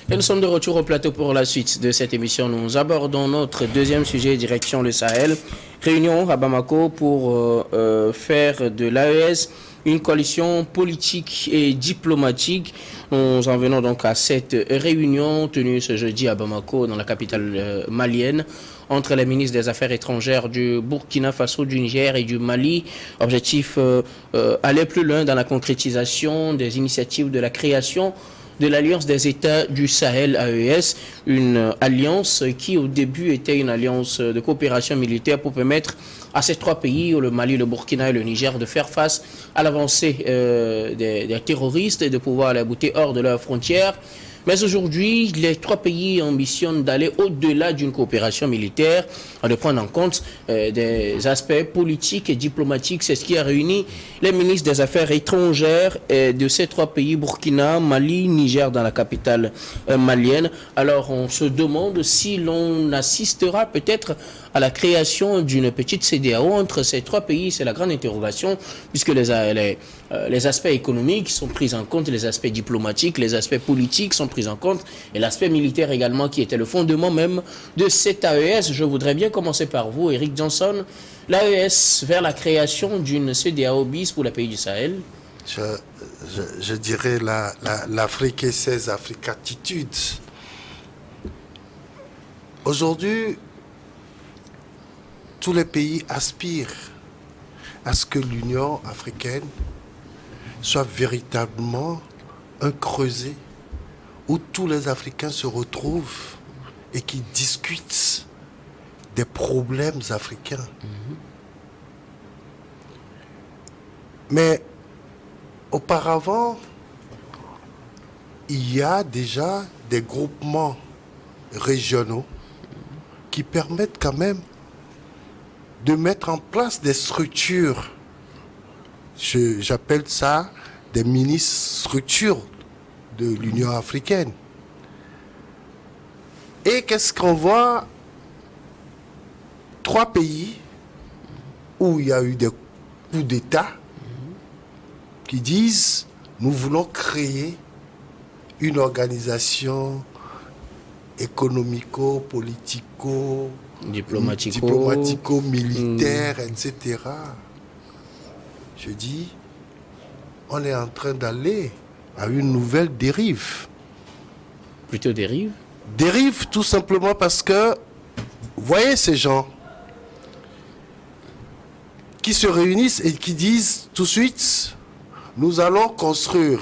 Et nous sommes de retour au plateau pour la suite de cette émission. Nous abordons notre deuxième sujet, direction le Sahel. Réunion à Bamako pour faire de l'AES une coalition politique et diplomatique. Nous en venons donc à cette réunion tenue ce jeudi à Bamako, dans la capitale malienne, entre les ministres des Affaires étrangères du Burkina Faso, du Niger et du Mali. Objectif, aller plus loin dans la concrétisation des initiatives de la création de l'Alliance des États du Sahel, AES, une alliance qui au début était une alliance de coopération militaire pour permettre à ces trois pays, le Mali, le Burkina et le Niger, de faire face à l'avancée des terroristes et de pouvoir les bouter hors de leurs frontières. Mais aujourd'hui, les trois pays ambitionnent d'aller au-delà d'une coopération militaire, de prendre en compte des aspects politiques et diplomatiques. C'est ce qui a réuni les ministres des Affaires étrangères de ces trois pays, Burkina, Mali, Niger, dans la capitale malienne. Alors, on se demande si l'on assistera peut-être à la création d'une petite CEDEAO entre ces trois pays. C'est la grande interrogation, puisque les aspects économiques sont pris en compte, les aspects diplomatiques, les aspects politiques sont pris en compte, et l'aspect militaire également, qui était le fondement même de cette AES. Je voudrais bien commencer par vous, Eric Johnson. L'AES vers la création d'une CEDEAO bis pour les pays du Sahel. Je dirais l'Afrique et ses africatitudes. Aujourd'hui, tous les pays aspirent à ce que l'Union africaine soit véritablement un creuset où tous les Africains se retrouvent et qui discutent des problèmes africains. Mais auparavant, il y a déjà des groupements régionaux qui permettent quand même de mettre en place des structures. J'appelle ça des mini-structures de l'Union africaine. Et qu'est-ce qu'on voit? Trois pays où il y a eu des coups d'État qui disent nous voulons créer une organisation économico-politico, diplomatico-militaire, etc. Je dis, on est en train d'aller à une nouvelle dérive. Plutôt dérive? Dérive tout simplement parce que, voyez ces gens qui se réunissent et qui disent tout de suite, nous allons construire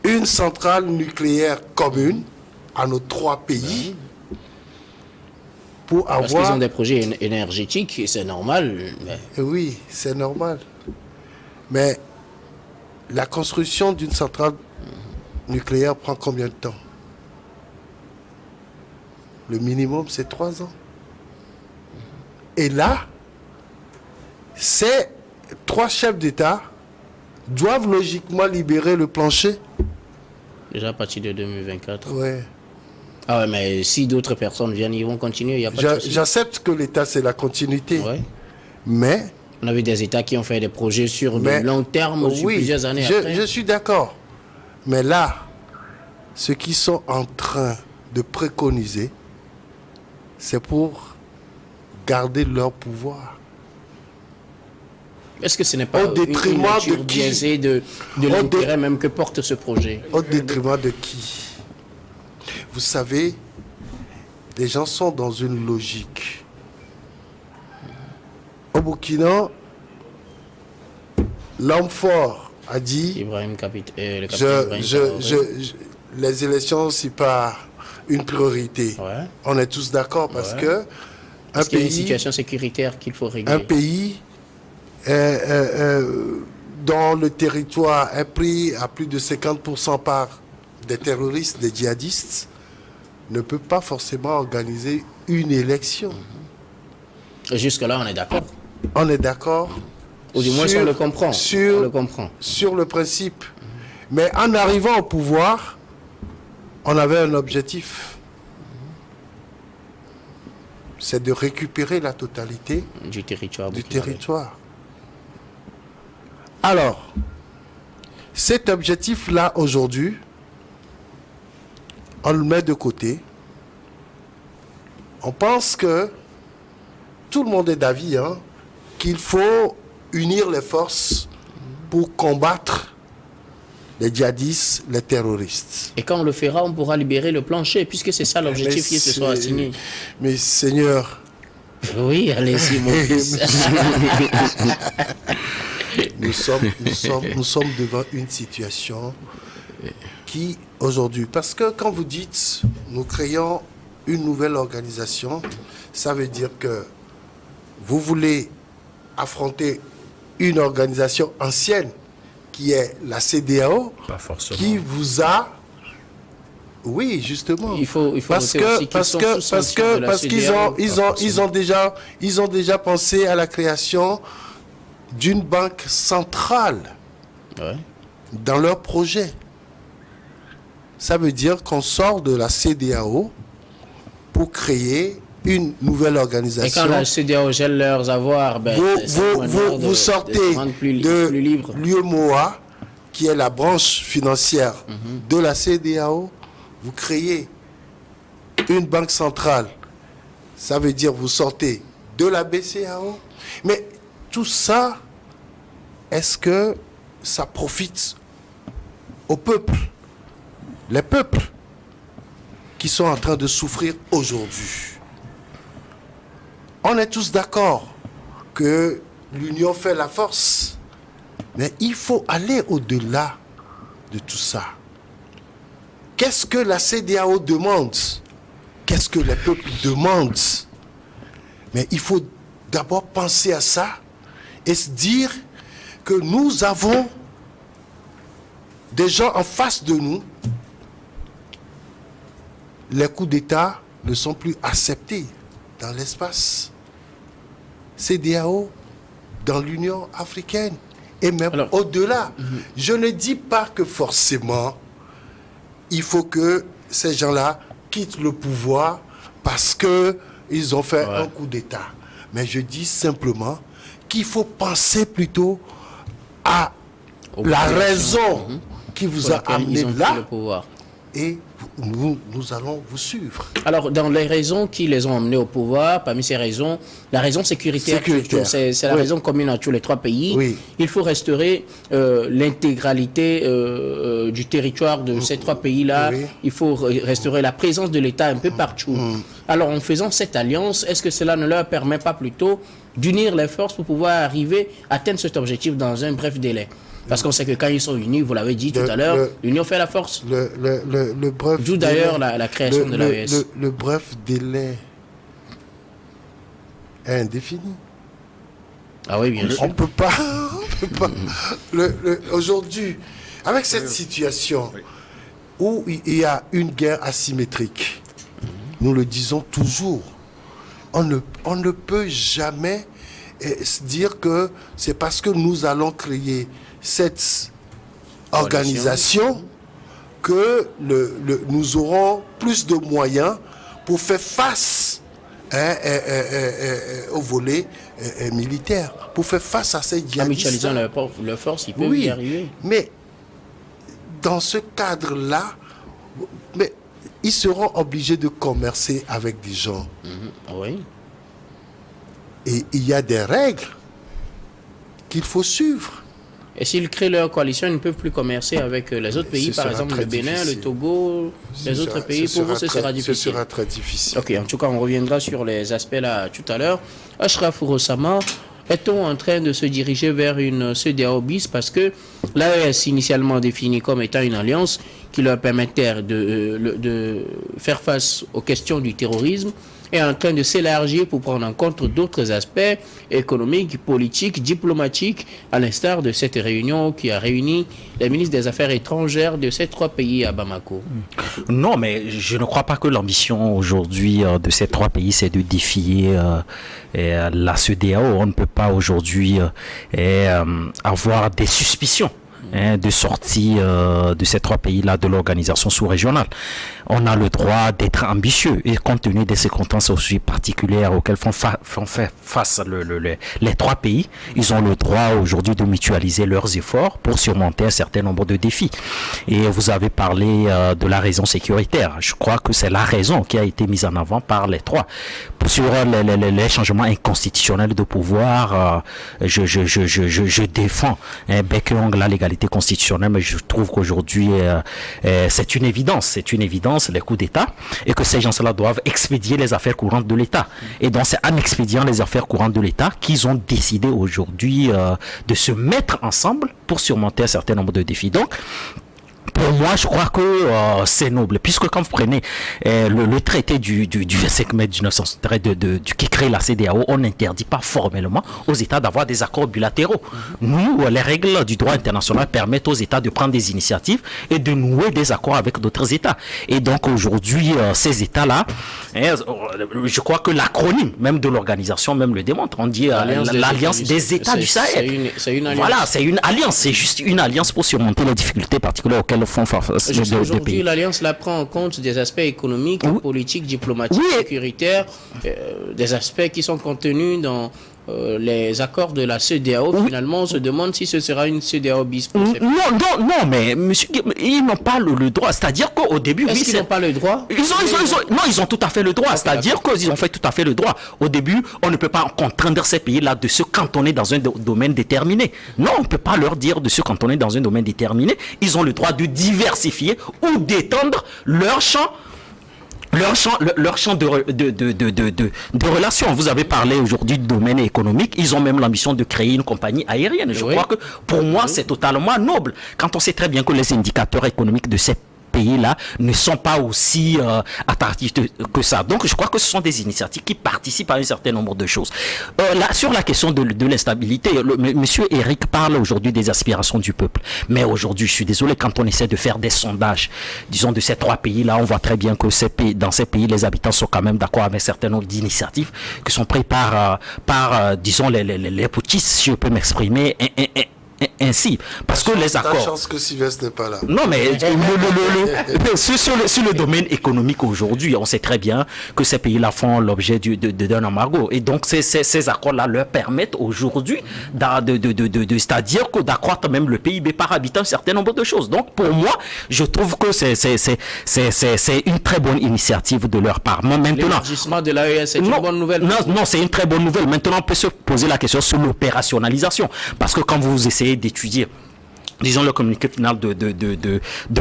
une centrale nucléaire commune à nos trois pays pour avoir... Parce qu'ils ont des projets énergétiques, et c'est normal. Mais... Oui, c'est normal. Mais la construction d'une centrale nucléaire prend combien de temps? Le minimum, c'est 3 ans. Et là, ces 3 chefs d'État doivent logiquement libérer le plancher. Déjà à partir de 2024. Ouais. Ah ouais, mais si d'autres personnes viennent, ils vont continuer, il n'y a pas de souci. J'accepte que l'État, c'est la continuité. Ouais. Mais... on avait des États qui ont fait des projets sur le long terme, sur plusieurs années après. Je suis d'accord. Mais là, ce qu'ils sont en train de préconiser, c'est pour garder leur pouvoir. Est-ce que ce n'est pas une nature biaisée de l'intérêt même que porte ce projet? Au détriment de qui? Vous savez, les gens sont dans une logique. Au Burkina, l'homme fort a dit Ibrahim le capitaine les élections, c'est pas une priorité. Ouais. On est tous d'accord parce que parce qu'il y a une situation sécuritaire qu'il faut régler. Un pays dont le territoire est pris à plus de 50% par des terroristes, des djihadistes, ne peut pas forcément organiser une élection. Jusque-là, on est d'accord. On est d'accord. Ou du moins, on le comprend. On le comprend. Sur le principe. Mais en arrivant au pouvoir, on avait un objectif. C'est de récupérer la totalité du territoire. Alors, cet objectif-là, aujourd'hui, on le met de côté. On pense que tout le monde est d'avis qu'il faut unir les forces pour combattre les djihadistes, les terroristes. Et quand on le fera, on pourra libérer le plancher, puisque c'est ça l'objectif qui se soit assigné. Mais Seigneur... Oui, allez-y, mon fils. Nous sommes devant une situation qui, aujourd'hui... Parce que quand vous dites, nous créons une nouvelle organisation, ça veut dire que vous voulez affronter une organisation ancienne qui est la CEDEAO, qui vous a... Oui, justement. Il faut parce qu'ils ont déjà pensé à la création d'une banque centrale dans leur projet. Ça veut dire qu'on sort de la CEDEAO pour créer une nouvelle organisation. Et quand la CEDEAO gèle leurs avoirs, vous sortez de l'UEMOA, qui est la branche financière de la CEDEAO, vous créez une banque centrale. Ça veut dire vous sortez de la BCEAO. Mais tout ça, est-ce que ça profite au peuple? Les peuples qui sont en train de souffrir aujourd'hui. On est tous d'accord que l'union fait la force, mais il faut aller au-delà de tout ça. Qu'est-ce que la CEDEAO demande? Qu'est-ce que les peuples demandent? Mais il faut d'abord penser à ça et se dire que nous avons des gens en face de nous. Les coups d'État ne sont plus acceptés dans l'espace. CEDEAO, dans l'Union africaine, et même au-delà. Je ne dis pas que forcément, il faut que ces gens-là quittent le pouvoir parce qu'ils ont fait un coup d'État. Mais je dis simplement qu'il faut penser plutôt à la raison qui vous a amené là. Et nous allons vous suivre. Alors, dans les raisons qui les ont amenés au pouvoir, parmi ces raisons, la raison sécuritaire. C'est la raison commune à tous les trois pays. Oui. Il faut restaurer l'intégralité du territoire de ces trois pays-là. Oui. Il faut restaurer la présence de l'État un peu partout. Alors, en faisant cette alliance, est-ce que cela ne leur permet pas plutôt d'unir les forces pour pouvoir arriver à atteindre cet objectif dans un bref délai? Parce qu'on sait que quand ils sont unis, vous l'avez dit tout à l'heure, l'union fait la force. D'où d'ailleurs la création de l'AES. Le bref délai est indéfini. Ah oui, bien sûr. On ne peut pas. Aujourd'hui, avec cette situation où il y a une guerre asymétrique, nous le disons toujours, on ne peut jamais se dire que c'est parce que nous allons créer cette organisation que nous aurons plus de moyens pour faire face au volet militaire, pour faire face à ces djihadistes. En mutualisant leurs forces, ils peuvent y arriver. Mais dans ce cadre-là, ils seront obligés de commercer avec des gens. Oui. Et il y a des règles qu'il faut suivre. Et s'ils créent leur coalition, ils ne peuvent plus commercer avec les autres pays, par exemple le Bénin, le Togo, les autres pays. Pour vous, ce sera difficile. Ce sera très difficile. Ok, en tout cas, on reviendra sur les aspects là tout à l'heure. Ashraf Ourossama, est-on en train de se diriger vers une CEDEAO bis parce que l'AES, initialement définie comme étant une alliance qui leur permettait de faire face aux questions du terrorisme, est en train de s'élargir pour prendre en compte d'autres aspects économiques, politiques, diplomatiques, à l'instar de cette réunion qui a réuni les ministres des Affaires étrangères de ces trois pays à Bamako. Non, mais je ne crois pas que l'ambition aujourd'hui de ces trois pays, c'est de défier la CEDEAO. On ne peut pas aujourd'hui avoir des suspicions de sortie de ces 3 pays-là de l'organisation sous-régionale. On a le droit d'être ambitieux et compte tenu des circonstances aussi particulières auxquelles font face les 3 pays, ils ont le droit aujourd'hui de mutualiser leurs efforts pour surmonter un certain nombre de défis. Et vous avez parlé de la raison sécuritaire. Je crois que c'est la raison qui a été mise en avant par les 3. Sur les changements inconstitutionnels de pouvoir, je défends bec et ongle la légalité constitutionnelle, mais je trouve qu'aujourd'hui c'est une évidence, les coups d'État, et que ces gens-là doivent expédier les affaires courantes de l'État. Et donc c'est en expédiant les affaires courantes de l'État qu'ils ont décidé aujourd'hui de se mettre ensemble pour surmonter un certain nombre de défis. Donc pour moi, je crois que c'est noble, puisque quand vous prenez le traité du 25 mai 1973 qui crée la CEDEAO, on n'interdit pas formellement aux États d'avoir des accords bilatéraux. Nous, les règles du droit international permettent aux États de prendre des initiatives et de nouer des accords avec d'autres États. Et donc aujourd'hui, ces États-là, je crois que l'acronyme même de l'organisation même le démontre. On dit l'Alliance des États du Sahel. C'est une alliance. Voilà, c'est une alliance. C'est juste une alliance pour surmonter les difficultés particulières auxquelles font face aujourd'hui, l'Alliance prend en compte des aspects économiques, politiques, diplomatiques, sécuritaires, des aspects qui sont contenus dans les accords de la CEDEAO. Finalement, on se demande si ce sera une CEDEAO bis. Non, mais monsieur, ils n'ont pas le droit. C'est-à-dire qu'au début, est-ce qu'ils n'ont pas le droit? Ils ont tout à fait le droit. C'est-à-dire qu'ils ont fait tout à fait le droit. Au début, on ne peut pas contraindre ces pays-là de se cantonner dans un domaine déterminé. Non, on ne peut pas leur dire de se cantonner dans un domaine déterminé. Ils ont le droit de diversifier ou d'étendre leur champ de relations. Vous avez parlé aujourd'hui du domaine économique. Ils ont même l'ambition de créer une compagnie aérienne. Je crois que pour moi, c'est totalement noble. Quand on sait très bien que les indicateurs économiques de ces pays-là ne sont pas aussi attractifs que ça. Donc, je crois que ce sont des initiatives qui participent à un certain nombre de choses. Là, sur la question de l'instabilité, monsieur Eric parle aujourd'hui des aspirations du peuple. Mais aujourd'hui, je suis désolé, quand on essaie de faire des sondages, disons, de ces 3 pays-là, on voit très bien que dans ces pays, les habitants sont quand même d'accord avec un certain nombre d'initiatives qui sont prises par disons, les putschistes, si je peux m'exprimer, ainsi, parce que les accords. La chance que Sylvestre n'est pas là. Non, mais sur le domaine économique aujourd'hui, on sait très bien que ces pays-là font l'objet d'un embargo. Et donc, ces accords-là leur permettent aujourd'hui c'est-à-dire que d'accroître même le PIB par habitant un certain nombre de choses. Donc, pour moi, je trouve que c'est une très bonne initiative de leur part. Maintenant, l'élargissement de l'AES, c'est une bonne nouvelle. Non, c'est une très bonne nouvelle. Maintenant, on peut se poser la question sur l'opérationnalisation. Parce que quand vous essayez d'étudier, disons, le communiqué final de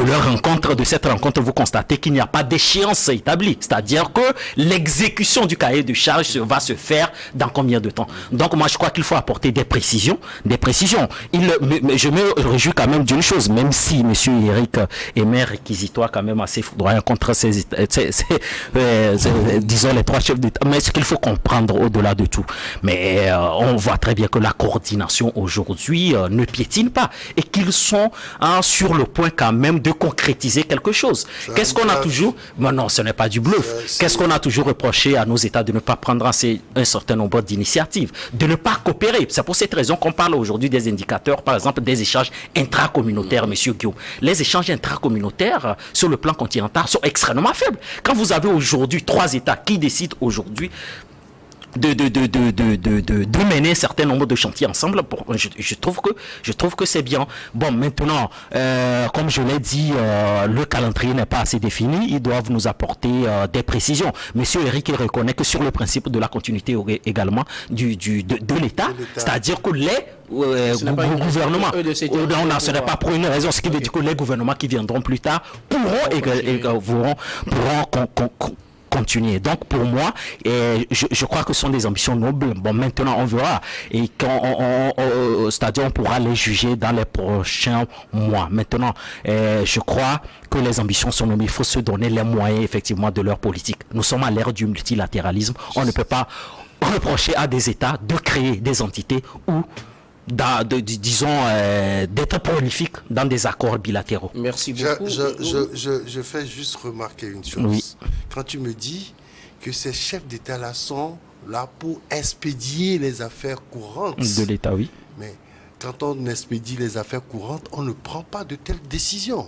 leur rencontre, de cette rencontre, vous constatez qu'il n'y a pas d'échéance établie. C'est-à-dire que l'exécution du cahier de charge va se faire dans combien de temps? Donc, moi, je crois qu'il faut apporter des précisions. Je me réjouis quand même d'une chose, même si M. Eric est réquisitoire quand même assez foudroyant contre disons, les 3 chefs d'État. Mais ce qu'il faut comprendre au-delà de tout. Mais on voit très bien que la coordination aujourd'hui ne piétine pas et qu'ils sont sur le point quand même de concrétiser quelque chose. Qu'est-ce qu'on a toujours... Non, ce n'est pas du bluff. Qu'est-ce qu'on a toujours reproché à nos États de ne pas prendre un certain nombre d'initiatives, de ne pas coopérer? C'est pour cette raison qu'on parle aujourd'hui des indicateurs, par exemple, des échanges intracommunautaires, monsieur Guillaume. Les échanges intracommunautaires sur le plan continental sont extrêmement faibles. Quand vous avez aujourd'hui 3 États qui décident aujourd'hui de mener un certain nombre de chantiers ensemble, je trouve que c'est bien. Bon, maintenant, comme je l'ai dit, le calendrier n'est pas assez défini. Ils doivent nous apporter des précisions. Monsieur Eric, il reconnaît que sur le principe de la continuité également de l'État, c'est-à-dire que les gouvernements, ce n'est pas pour une raison, ce qui veut dire que les gouvernements qui viendront plus tard pourront continuer. Donc pour moi, je crois que ce sont des ambitions nobles. Bon, maintenant on verra, et c'est-à-dire on pourra les juger dans les prochains mois. Maintenant, je crois que les ambitions sont nobles. Il faut se donner les moyens effectivement de leur politique. Nous sommes à l'ère du multilatéralisme. On ne peut pas reprocher à des États de créer des entités ou disons d'être prolifiques dans des accords bilatéraux. Merci beaucoup. Je fais juste remarquer une chose. Oui. Quand tu me dis que ces chefs d'État-là sont là pour expédier les affaires courantes de l'État, oui. Mais quand on expédie les affaires courantes, on ne prend pas de telles décisions.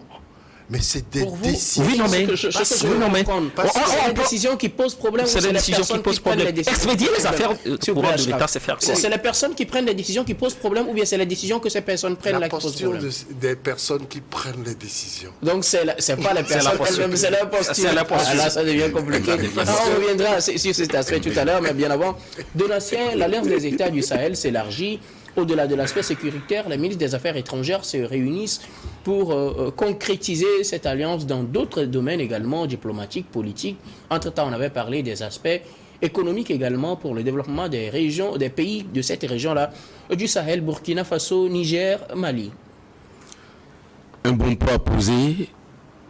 Mais c'est des décisions. Oui, non, mais c'est des décisions qui posent problème. C'est des décisions qui posent problème. Expédier les affaires courantes de l'État, c'est faire quoi? C'est les personnes qui prennent les décisions qui posent problème, ou bien c'est les décisions que ces personnes prennent là qui posent problème? La posture des personnes qui prennent les décisions. Donc c'est pas les personnes elles-mêmes, c'est la posture. C'est la posture. Là, ça devient compliqué. On reviendra sur cet aspect tout à l'heure, mais bien avant. Donatien, l'Alliance des États du Sahel s'élargit. Au-delà de l'aspect sécuritaire, les ministres des Affaires étrangères se réunissent pour concrétiser cette alliance dans d'autres domaines également, diplomatiques, politiques. Entre-temps, on avait parlé des aspects économiques également pour le développement des régions, des pays de cette région-là, du Sahel, Burkina Faso, Niger, Mali. Un bon pas posé.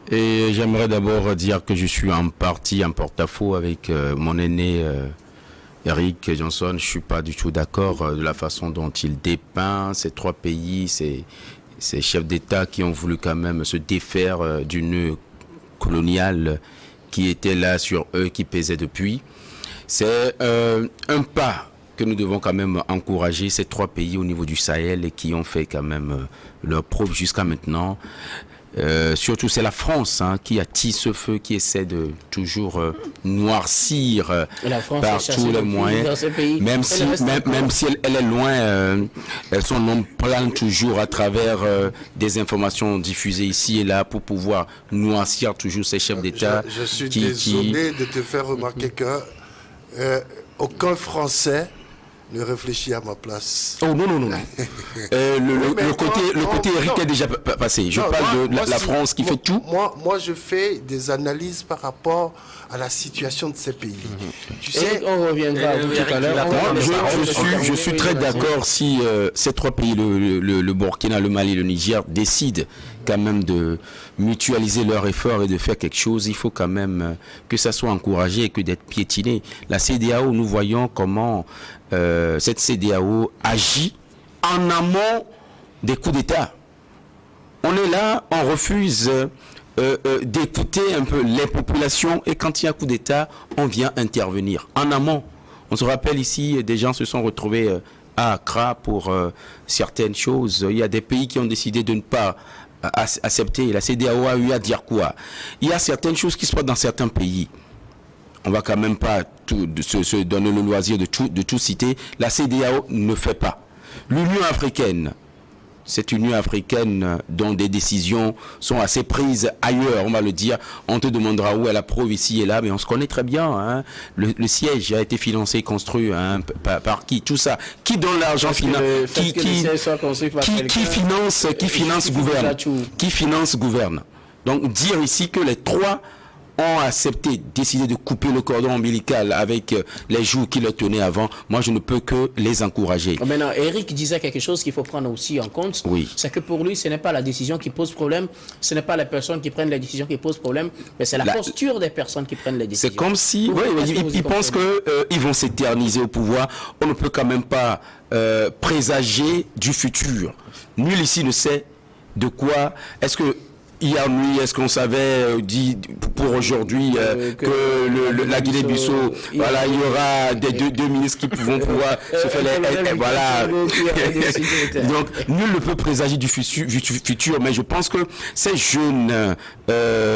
Et j'aimerais d'abord dire que je suis en partie en porte-à-faux avec mon aîné Eric Johnson. Je ne suis pas du tout d'accord de la façon dont il dépeint ces trois pays, ces chefs d'État qui ont voulu quand même se défaire du nœud colonial qui était là sur eux, qui pesait depuis. C'est un pas que nous devons quand même encourager, ces trois pays au niveau du Sahel et qui ont fait quand même leur preuve jusqu'à maintenant. Surtout c'est la France qui attise ce feu, qui essaie de toujours noircir par tous les moyens, même si elle est loin, son nom plane toujours à travers des informations diffusées ici et là pour pouvoir noircir toujours ces chefs d'État. Je suis désolé de te faire remarquer que aucun Français ne réfléchit à ma place. Oh non. Le côté Eric est déjà passé. Je parle de la France qui fait tout. Moi, je fais des analyses par rapport à la situation de ces pays. Tu sais, on reviendra tout à l'heure. Je suis très d'accord si ces trois pays, le Burkina, le Mali, le Niger, décident quand même de mutualiser leurs efforts et de faire quelque chose. Il faut quand même que ça soit encouragé et que d'être piétiné. La CEDEAO, nous voyons comment cette CEDEAO agit en amont des coups d'État. On est là, on refuse d'écouter un peu les populations et quand il y a un coup d'État, on vient intervenir en amont. On se rappelle ici, des gens se sont retrouvés à Accra pour certaines choses. Il y a des pays qui ont décidé de ne pas accepter. La CEDEAO a eu à dire quoi? Il y a certaines choses qui se passent dans certains pays. On va quand même pas se donner le loisir de tout citer. La CEDEAO ne fait pas. L'Union africaine, cette Union africaine dont des décisions sont assez prises ailleurs, on va le dire. On te demandera où est la preuve ici et là, mais on se connaît très bien. Le siège a été financé, construit par qui? Tout ça. Qui donne l'argent qui finance gouverne. Donc dire ici que les trois ont accepté, décidé de couper le cordon ombilical avec les jours qui leur tenaient avant, moi je ne peux que les encourager. Maintenant, Eric disait quelque chose qu'il faut prendre aussi en compte. Oui. C'est que pour lui, ce n'est pas la décision qui pose problème, ce n'est pas les personnes qui prennent les décisions qui posent problème, mais c'est la posture des personnes qui prennent les décisions. C'est comme si, ils pensent qu'ils vont s'éterniser au pouvoir. On ne peut quand même pas présager du futur. Nul ici ne sait de quoi. Est-ce que hier nuit, est-ce qu'on savait dit pour aujourd'hui que la Guinée-Bissau, voilà, il y aura des deux ministres qui vont pouvoir se faire voilà. Donc nul ne peut présager du futur, mais je pense que ces jeunes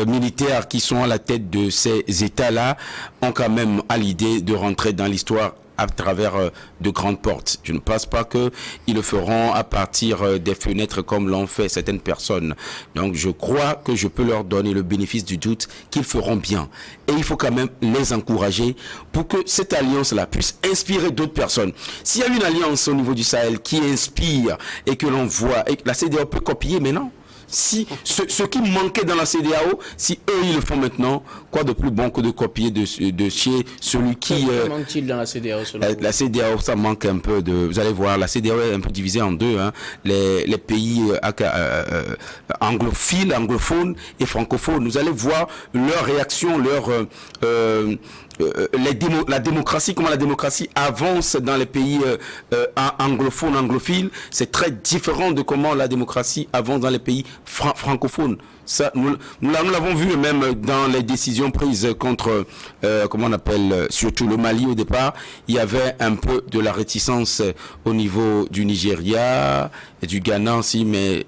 militaires qui sont à la tête de ces États-là ont quand même à l'idée de rentrer dans l'histoire à travers de grandes portes. Je ne pense pas qu'ils le feront à partir des fenêtres comme l'ont fait certaines personnes. Donc je crois que je peux leur donner le bénéfice du doute qu'ils feront bien. Et il faut quand même les encourager pour que cette alliance-là puisse inspirer d'autres personnes. S'il y a une alliance au niveau du Sahel qui inspire et que l'on voit, et que la CEDEAO peut copier, mais non. Si ce qui manquait dans la CEDEAO, si eux ils le font maintenant, quoi de plus bon que de copier de chez celui qui... manque-t-il dans la CEDEAO la CEDEAO, ça manque un peu de... Vous allez voir, la CEDEAO est un peu divisée en deux. Les pays anglophones et francophones. Vous allez voir leur réaction, la démocratie, comment la démocratie avance dans les pays anglophones, anglophiles. C'est très différent de comment la démocratie avance dans les pays francophones. Ça, nous l'avons vu même dans les décisions prises contre, comment on appelle, surtout le Mali au départ. Il y avait un peu de la réticence au niveau du Nigeria et du Ghana aussi, mais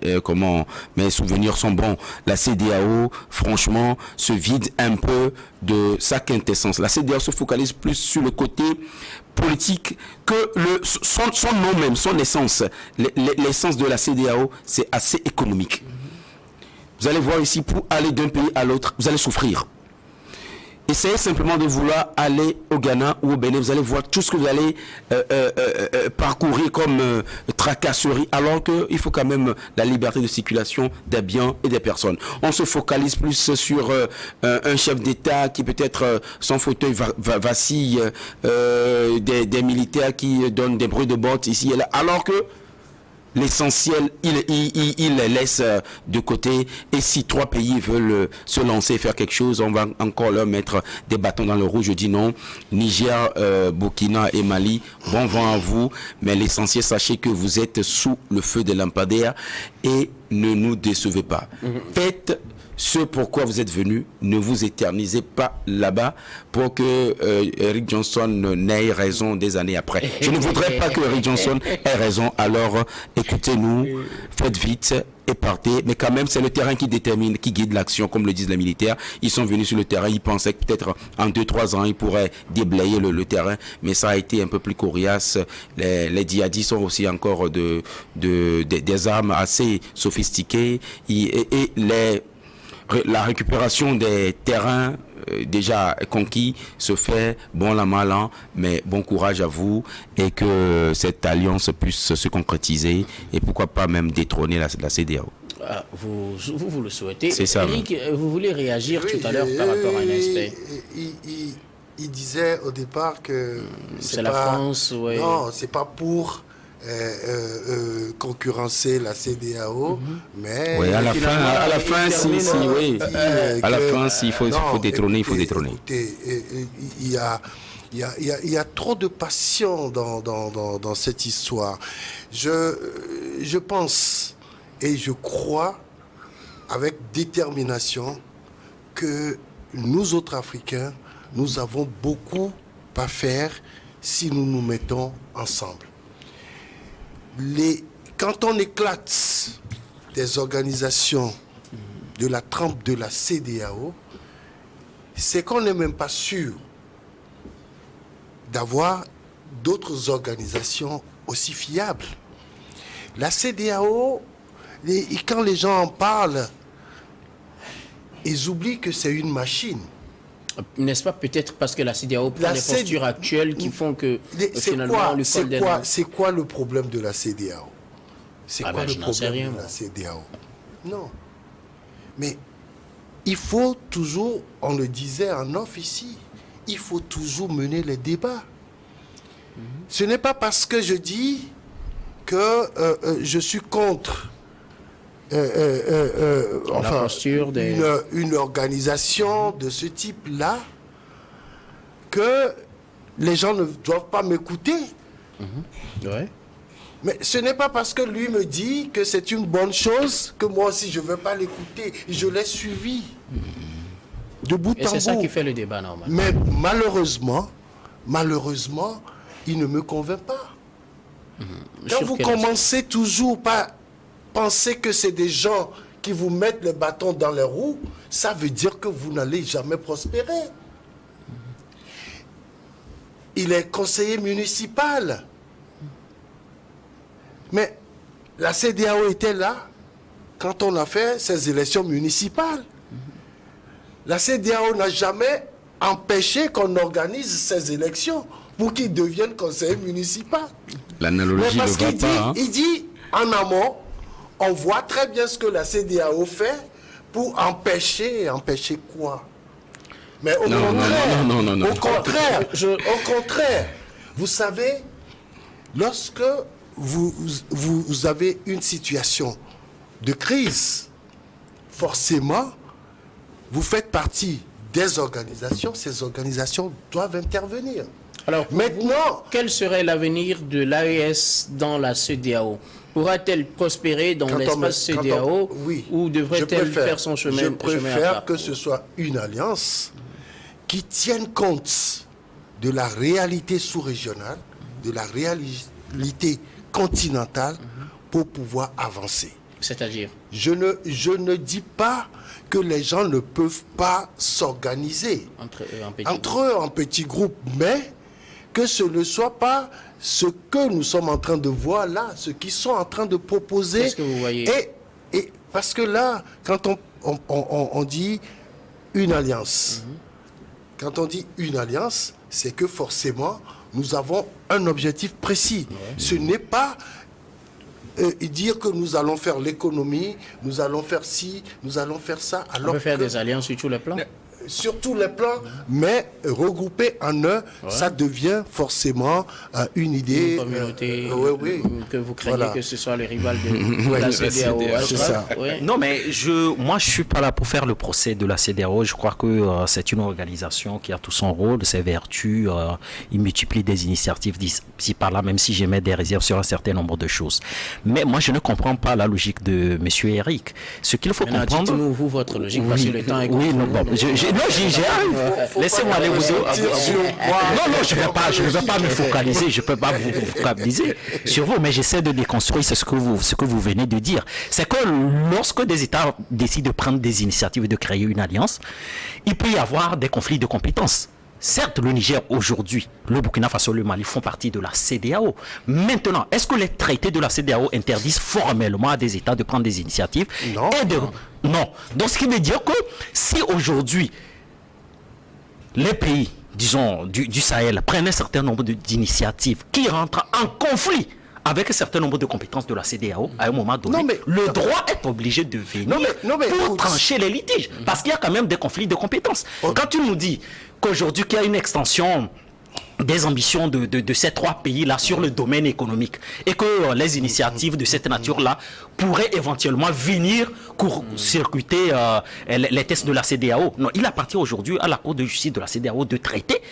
mes souvenirs sont bons. La CEDEAO, franchement, se vide un peu de sa quintessence. La CEDEAO se focalise plus sur le côté politique que son nom même, son essence. L'essence de la CEDEAO, c'est assez économique. Vous allez voir ici, pour aller d'un pays à l'autre, vous allez souffrir. Essayez simplement de vouloir aller au Ghana ou au Bénin, vous allez voir tout ce que vous allez parcourir comme tracasserie, alors qu'il faut quand même la liberté de circulation des biens et des personnes. On se focalise plus sur un chef d'État qui peut-être son fauteuil vacille, des militaires qui donnent des bruits de bottes ici et là, alors que l'essentiel, il les laisse de côté. Et si 3 pays veulent se lancer et faire quelque chose, on va encore leur mettre des bâtons dans le rouge. Je dis non. Niger, Burkina et Mali, bon vent à vous. Mais l'essentiel, sachez que vous êtes sous le feu des lampadaires et ne nous décevez pas. Faites ce pourquoi vous êtes venus, ne vous éternisez pas là-bas pour que Eric Johnson n'ait raison des années après. Je ne voudrais pas que Eric Johnson ait raison, alors écoutez-nous, faites vite et partez. Mais quand même, c'est le terrain qui détermine, qui guide l'action, comme le disent les militaires. Ils sont venus sur le terrain, ils pensaient que peut-être en 2-3 ans, ils pourraient déblayer le terrain, mais ça a été un peu plus coriace. Les djihadistes ont aussi encore des armes assez sophistiquées et la récupération des terrains déjà conquis se fait bon la mal an, mais bon courage à vous et que cette alliance puisse se concrétiser et pourquoi pas même détrôner la CEDEAO. Ah, vous le souhaitez. C'est ça. Eric, vous voulez réagir tout à l'heure par rapport à un aspect? Il disait au départ que c'est la France, ouais. Non, c'est pas pour concurrencer la CEDEAO, mais oui, à la fin, s'il faut détrôner, il faut détrôner. Écoutez, il y a trop de passion dans cette histoire. Je pense et je crois avec détermination que nous autres Africains, nous avons beaucoup à faire si nous nous mettons ensemble. Quand on éclate des organisations de la trempe de la CEDEAO, c'est qu'on n'est même pas sûr d'avoir d'autres organisations aussi fiables. La CEDEAO, quand les gens en parlent, ils oublient que c'est une machine. N'est-ce pas peut-être parce que la CEDEAO prend les postures actuelles qui font que finalement le col des c'est quoi le problème de la CEDEAO? C'est quoi le problème de la CEDEAO? Non. Mais il faut toujours, on le disait en off ici, il faut toujours mener les débats. Ce n'est pas parce que je dis que je suis contre une organisation de ce type-là, que les gens ne doivent pas m'écouter. Ouais. Mais ce n'est pas parce que lui me dit que c'est une bonne chose que moi aussi je ne veux pas l'écouter. Je l'ai suivi de bout en bout. Et c'est ça qui fait le débat normalement. Mais malheureusement, il ne me convainc pas. Quand vous commencez toujours par penser que c'est des gens qui vous mettent les bâtons dans les roues, ça veut dire que vous n'allez jamais prospérer. Il est conseiller municipal. Mais la CEDEAO était là quand on a fait ces élections municipales. La CEDEAO n'a jamais empêché qu'on organise ces élections pour qu'ils deviennent conseiller municipal. L'analogie ne va pas. Il dit en amont, on voit très bien ce que la CEDEAO fait pour empêcher quoi? Mais au contraire, vous savez, lorsque vous avez une situation de crise, forcément, vous faites partie des organisations, ces organisations doivent intervenir. Alors, maintenant, quel serait l'avenir de l'AES dans la CEDEAO? pourra-t-elle prospérer dans l'espace CEDEAO ou devrait-elle faire son chemin? Je préfère que ce soit une alliance qui tienne compte de la réalité sous-régionale, de la réalité continentale pour pouvoir avancer. C'est-à-dire? Je ne dis pas que les gens ne peuvent pas s'organiser entre eux en petits groupes, mais que ce ne soit pas ce que nous sommes en train de voir là, ce qu'ils sont en train de proposer. Qu'est-ce que vous voyez? Et parce que là, quand on dit une alliance, quand on dit une alliance, c'est que forcément, nous avons un objectif précis. Ce n'est pas dire que nous allons faire l'économie, nous allons faire ci, nous allons faire ça. Alors on peut faire des alliances sur tous les plans. Sur tous les plans, mais regroupé en un, ça devient forcément une idée. Une communauté que vous craignez que ce soit les rivales de la CEDEAO. C'est ça. Non, mais moi, je suis pas là pour faire le procès de la CEDEAO. Je crois que c'est une organisation qui a tout son rôle, ses vertus. Il multiplie des initiatives d'ici par là, même si j'émets des réserves sur un certain nombre de choses. Mais moi, je ne comprends pas la logique de M. Eric. Ce qu'il faut comprendre... Dites-nous, vous, votre logique, parce que le temps est court. Non, j'y arrive. Laissez-moi aller vous... Non, je ne vais pas me focaliser. Je ne peux pas vous focaliser sur vous, mais j'essaie de déconstruire ce que vous venez de dire. C'est que lorsque des États décident de prendre des initiatives et de créer une alliance, il peut y avoir des conflits de compétences. Certes, le Niger aujourd'hui, le Burkina Faso, le Mali font partie de la CEDEAO. Maintenant, est-ce que les traités de la CEDEAO interdisent formellement à des États de prendre des initiatives? Non. Non. Donc, ce qui veut dire que si aujourd'hui, les pays, disons, du Sahel prennent un certain nombre d'initiatives qui rentrent en conflit avec un certain nombre de compétences de la CEDEAO, à un moment donné, le droit est obligé de venir pour trancher les litiges. Parce qu'il y a quand même des conflits de compétences. Quand tu nous dis qu'aujourd'hui, qu'il y a une extension des ambitions de ces trois pays-là sur le domaine économique et que les initiatives de cette nature-là pourraient éventuellement venir circuiter les tests de la CEDEAO. Non, il appartient aujourd'hui à la Cour de justice de la CEDEAO de traiter.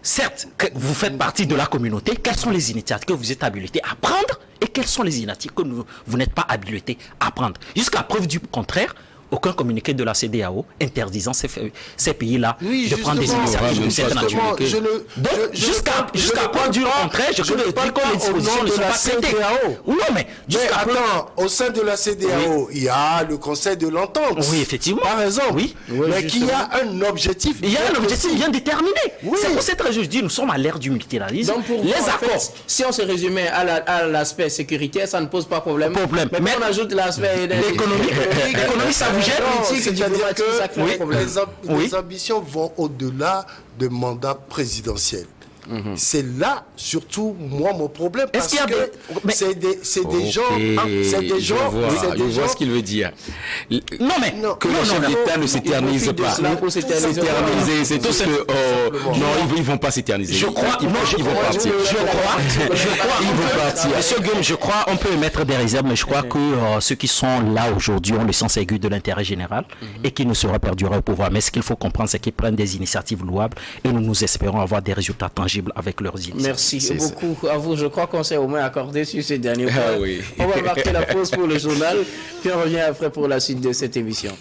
Certes, vous faites partie de la communauté. Quelles sont les initiatives que vous êtes habilités à prendre et quelles sont les initiatives que vous n'êtes pas habilités à prendre? Jusqu'à preuve du contraire, aucun communiqué de la CEDEAO interdisant ces pays-là de prendre des initiatives de cette nature. Donc, jusqu'à preuve du contraire, je veux dire que les dispositions ne sont pas traitées. Non, mais attends, au sein de la CEDEAO, il y a le Conseil de l'entente. Oui, effectivement. Par exemple. Oui. Mais qui a un objectif. Il y a un objectif bien déterminé. C'est pour cette raison que je dis, nous sommes à l'ère du multilatéralisme. Donc, pour les accords, si on se résumait à l'aspect sécuritaire, ça ne pose pas problème. Mais on ajoute l'aspect économique. L'économie, ça vous gêne. C'est-à-dire que les ambitions vont au-delà de mandat présidentiel. C'est là, surtout, moi, mon problème. Parce que c'est des gens... Je vois ce qu'il veut dire. Non, mais... Que le chef d'État ne s'éternise pas. S'éterniser, c'est tout ce que... Non, ils ne vont pas s'éterniser. Je crois... Ils vont partir. Ils vont partir. Monsieur Guillaume, je crois, on peut émettre des réserves, mais je crois que ceux qui sont là aujourd'hui ont le sens aigu de l'intérêt général et qui ne sera perdurer au pouvoir. Mais ce qu'il faut comprendre, c'est qu'ils prennent des initiatives louables et nous espérons avoir des résultats tangibles avec leurs initiatives. Merci beaucoup à vous. Je crois qu'on s'est au moins accordé sur ces derniers points. On va marquer la pause pour le journal, puis on revient après pour la suite de cette émission.